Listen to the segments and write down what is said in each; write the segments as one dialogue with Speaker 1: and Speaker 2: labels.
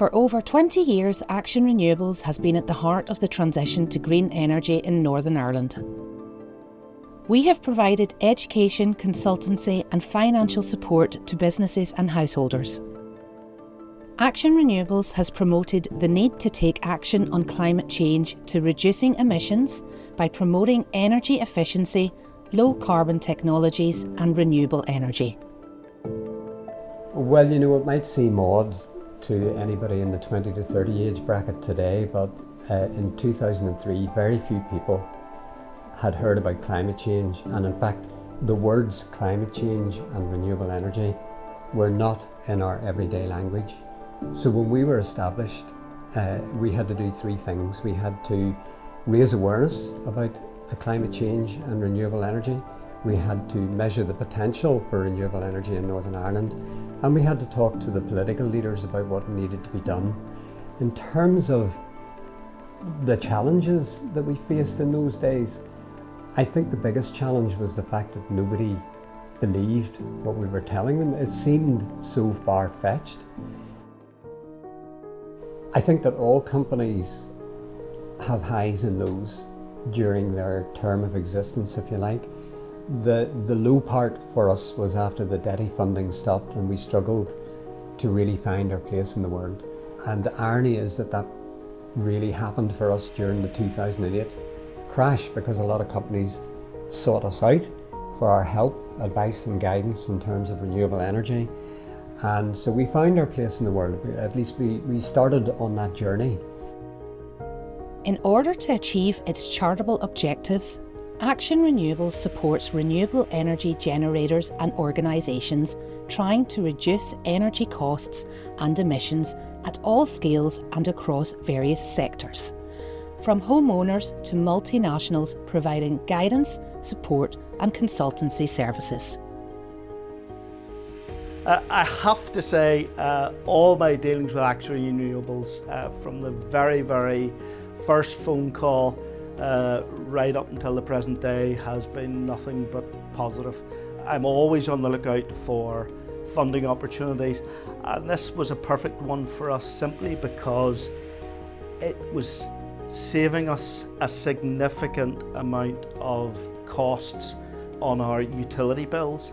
Speaker 1: For over 20 years, Action Renewables has been at the heart of the transition to green energy in Northern Ireland. We have provided education, consultancy and financial support to businesses and householders. Action Renewables has promoted the need to take action on climate change to reducing emissions by promoting energy efficiency, low carbon technologies and renewable energy.
Speaker 2: Well, it might seem odd to anybody in the 20 to 30 age bracket today, but in 2003 very few people had heard about climate change, and in fact the words climate change and renewable energy were not in our everyday language. So when we were established, we had to do three things. We had to raise awareness about climate change and renewable energy. We had to measure the potential for renewable energy in Northern Ireland, and we had to talk to the political leaders about what needed to be done. In terms of the challenges that we faced in those days, I think the biggest challenge was the fact that nobody believed what we were telling them. It seemed so far-fetched. I think that all companies have highs and lows during their term of existence, if you like. The low part for us was after the DETI funding stopped and we struggled to really find our place in the world. And the irony is that really happened for us during the 2008 crash, because a lot of companies sought us out for our help, advice and guidance in terms of renewable energy. And so we found our place in the world. At least we started on that journey.
Speaker 1: In order to achieve its charitable objectives, Action Renewables supports renewable energy generators and organisations trying to reduce energy costs and emissions at all scales and across various sectors, from homeowners to multinationals, providing guidance, support and consultancy services.
Speaker 3: I have to say, all my dealings with Action Renewables, from the very, very first phone call right up until the present day, has been nothing but positive. I'm always on the lookout for funding opportunities, and this was a perfect one for us simply because it was saving us a significant amount of costs on our utility bills.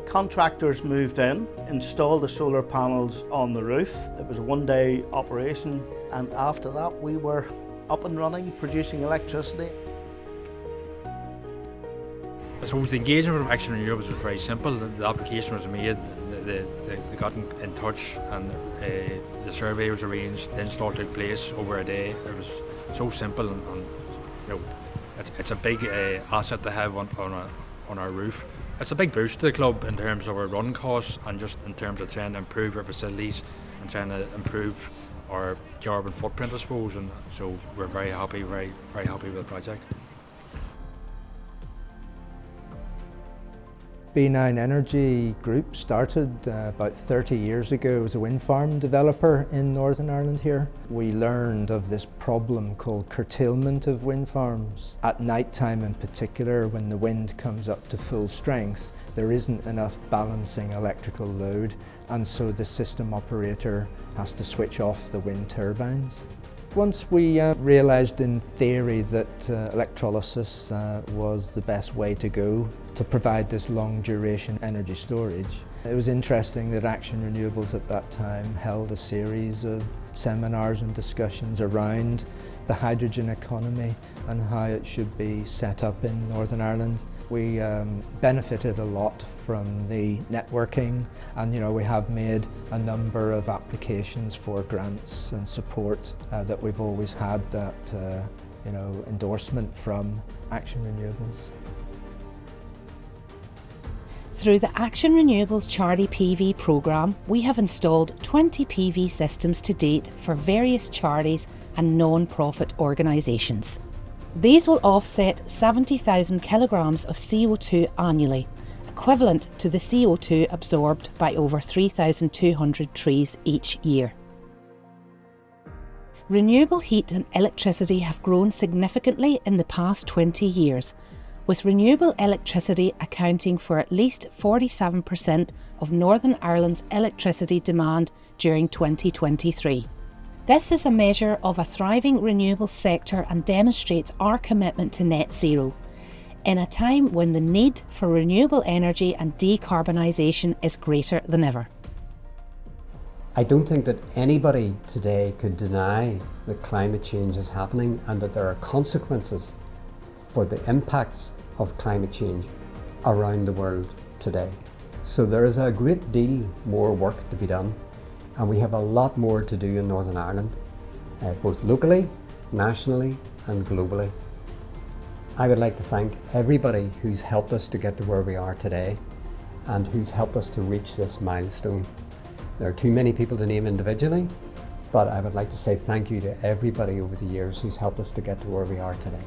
Speaker 3: Contractors moved in, installed the solar panels on the roof. It was a one-day operation, and after that we were up and running, producing electricity.
Speaker 4: I suppose the engagement with Action Renewables was very simple. The application was made, they got in touch, and the survey was arranged. The install took place over a day. It was so simple, and it's a big asset to have on our roof. It's a big boost to the club in terms of our run costs, and just in terms of trying to improve our facilities and trying to improve our carbon footprint, I suppose. And so we're very happy with the project.
Speaker 5: B9 Energy Group started about 30 years ago as a wind farm developer in Northern Ireland here. We learned of this problem called curtailment of wind farms. At night time in particular, when the wind comes up to full strength, there isn't enough balancing electrical load, and so the system operator has to switch off the wind turbines. Once we realised in theory that electrolysis was the best way to go to provide this long duration energy storage, it was interesting that Action Renewables at that time held a series of seminars and discussions around the hydrogen economy and how it should be set up in Northern Ireland. We benefited a lot from the networking, and we have made a number of applications for grants and support that we've always had that endorsement from Action Renewables.
Speaker 1: Through the Action Renewables Charity PV programme, we have installed 20 PV systems to date for various charities and non-profit organisations. These will offset 70,000 kilograms of CO2 annually, equivalent to the CO2 absorbed by over 3,200 trees each year. Renewable heat and electricity have grown significantly in the past 20 years, with renewable electricity accounting for at least 47% of Northern Ireland's electricity demand during 2023. This is a measure of a thriving renewables sector and demonstrates our commitment to net zero, in a time when the need for renewable energy and decarbonisation is greater than ever.
Speaker 2: I don't think that anybody today could deny that climate change is happening and that there are consequences for the impacts of climate change around the world today. So there is a great deal more work to be done, and we have a lot more to do in Northern Ireland, both locally, nationally and globally. I would like to thank everybody who's helped us to get to where we are today and who's helped us to reach this milestone. There are too many people to name individually, but I would like to say thank you to everybody over the years who's helped us to get to where we are today.